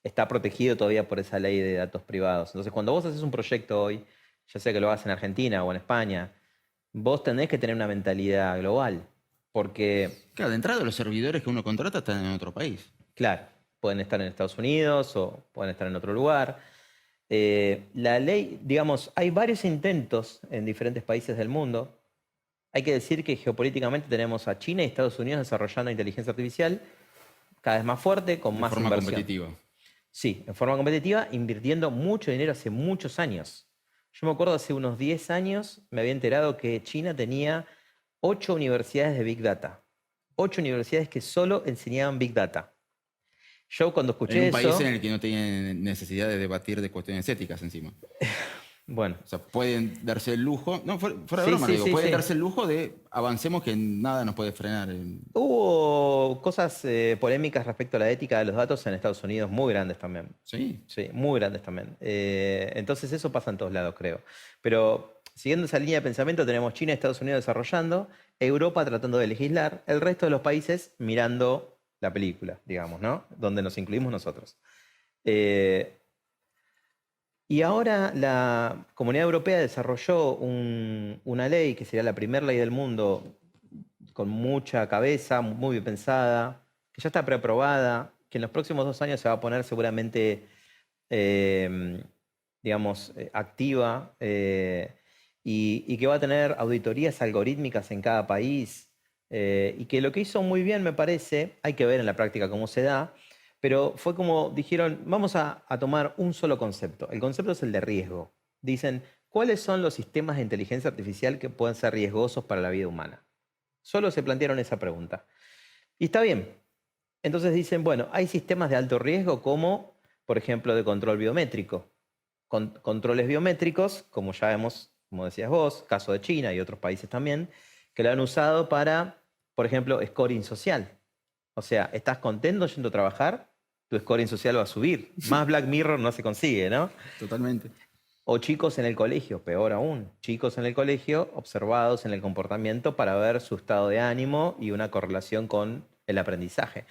está protegido todavía por esa ley de datos privados. Entonces, cuando vos haces un proyecto hoy, ya sea que lo hagas en Argentina o en España, vos tenés que tener una mentalidad global. Porque, Claro, de entrada los servidores que uno contrata están en otro país. claro, pueden estar en Estados Unidos o pueden estar en otro lugar. La ley, digamos, hay varios intentos en diferentes países del mundo. Hay que decir que geopolíticamente tenemos a China y Estados Unidos desarrollando inteligencia artificial cada vez más fuerte, con De más forma inversión. competitiva. Sí, en forma competitiva, invirtiendo mucho dinero hace muchos años. Yo me acuerdo hace unos 10 años me había enterado que China tenía 8 universidades de Big Data. 8 universidades que solo enseñaban Big Data. Yo cuando escuché En un eso... país en el que no tienen necesidad de debatir de cuestiones éticas encima. Bueno, O sea, pueden darse el lujo, no, fuera de Sí, broma, sí, digo, sí, pueden sí. darse el lujo de avancemos que nada nos puede frenar. hubo cosas polémicas respecto a la ética de los datos en Estados Unidos muy grandes también. Sí, Sí, muy grandes también. Entonces eso pasa en todos lados, creo. Pero siguiendo esa línea de pensamiento, tenemos China y Estados Unidos desarrollando, Europa tratando de legislar, el resto de los países mirando la película, digamos, ¿no? Donde nos incluimos nosotros. Eh, y ahora la Comunidad Europea desarrolló una ley que sería la primera ley del mundo con mucha cabeza, muy bien pensada, que ya está preaprobada, que en los próximos 2 años se va a poner seguramente, eh, digamos, activa, y que va a tener auditorías algorítmicas en cada país, y que lo que hizo muy bien, me parece, hay que ver en la práctica cómo se da, pero fue como dijeron, vamos a tomar un solo concepto. El concepto es el de riesgo. Dicen, ¿cuáles son los sistemas de inteligencia artificial que pueden ser riesgosos para la vida humana? Solo se plantearon esa pregunta. Y está bien. Entonces dicen, bueno, hay sistemas de alto riesgo como, por ejemplo, de control biométrico. Controles biométricos, como ya vemos, como decías vos, caso de China y otros países también, que lo han usado para, por ejemplo, scoring social. O sea, ¿estás contento yendo a trabajar? Tu scoring social va a subir. Más Black Mirror no se consigue, ¿no? totalmente. O chicos en el colegio, peor aún, chicos en el colegio observados en el comportamiento para ver su estado de ánimo y una correlación con el aprendizaje.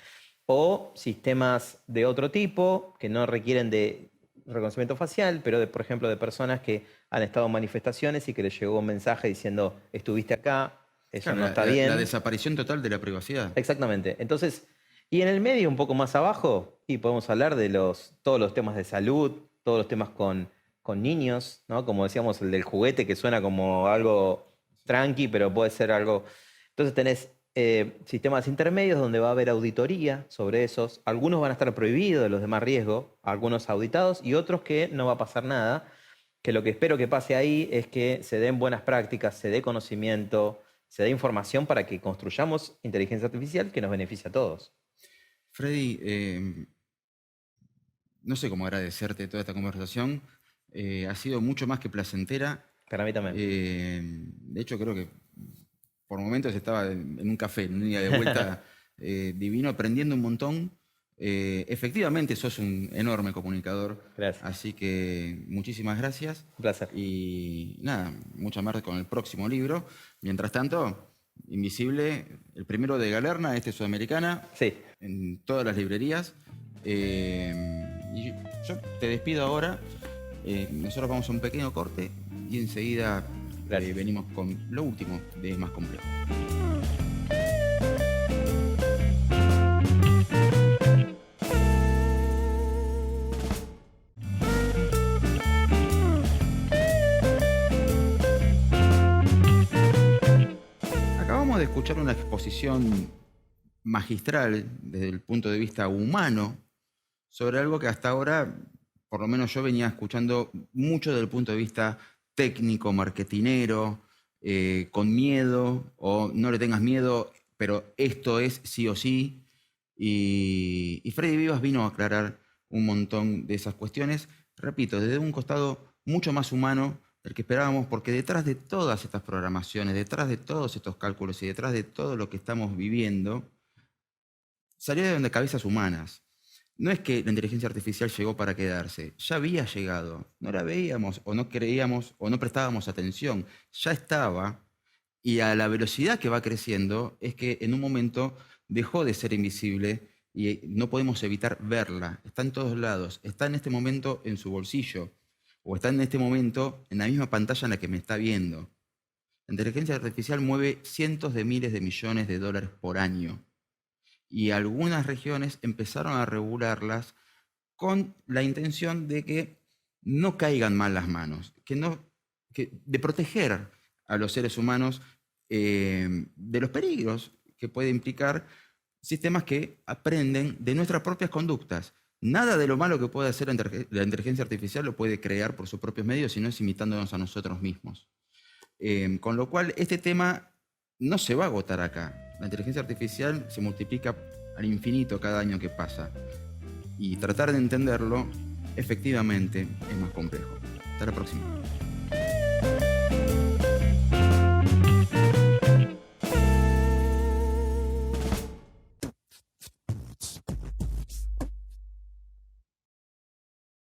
O sistemas de otro tipo que no requieren de reconocimiento facial, pero por ejemplo de personas que han estado en manifestaciones y que les llegó un mensaje diciendo estuviste acá, eso Claro, no está la bien. desaparición total de la privacidad. Exactamente. Entonces, y en el medio, un poco más abajo, y podemos hablar de todos los temas de salud, todos los temas con niños, ¿no? Como decíamos, el del juguete que suena como algo tranqui, pero puede ser algo. Entonces tenés sistemas intermedios donde va a haber auditoría sobre esos. Algunos van a estar prohibidos de los de más riesgo, algunos auditados y otros que no va a pasar nada. Que lo que espero que pase ahí es que se den buenas prácticas, se dé conocimiento, se dé información para que construyamos inteligencia artificial que nos beneficie a todos. Freddy, no sé cómo agradecerte toda esta conversación. Ha sido mucho más que placentera. Para mí también. De hecho, creo que por momentos estaba en un café, en un día de vuelta divino, aprendiendo un montón. Efectivamente, sos un enorme comunicador. Gracias. Así que muchísimas gracias. Un placer. Y nada, mucha más con el próximo libro. Mientras tanto, Invisible, el primero de Galerna, este Sudamericana, Sí. en todas las librerías. Y yo te despido ahora. Nosotros vamos a un pequeño corte y enseguida Gracias. venimos con lo último de Más Complejo. Acabamos de escuchar una exposición magistral desde el punto de vista humano sobre algo que hasta ahora, por lo menos yo venía escuchando mucho desde el punto de vista técnico, marketinero, con miedo o no le tengas miedo, pero esto es sí o sí. Y Freddy Vivas vino a aclarar un montón de esas cuestiones, repito, desde un costado mucho más humano del que esperábamos, porque detrás de todas estas programaciones, detrás de todos estos cálculos y detrás de todo lo que estamos viviendo, salieron de cabezas humanas. no es que la inteligencia artificial llegó para quedarse, ya había llegado. No la veíamos o no creíamos o no prestábamos atención. Ya estaba y a la velocidad que va creciendo es que en un momento dejó de ser invisible y no podemos evitar verla. Está en todos lados. Está en este momento en su bolsillo o está en este momento en la misma pantalla en la que me está viendo. La inteligencia artificial mueve cientos de miles de millones de dólares por año. Y algunas regiones empezaron a regularlas con la intención de que no caigan mal las manos, de proteger a los seres humanos de los peligros que puede implicar sistemas que aprenden de nuestras propias conductas. Nada de lo malo que puede hacer la inteligencia artificial lo puede crear por sus propios medios, sino es imitándonos a nosotros mismos. Con lo cual, este tema no se va a agotar acá. La inteligencia artificial se multiplica al infinito cada año que pasa. Y tratar de entenderlo, efectivamente, es más complejo. Hasta la próxima.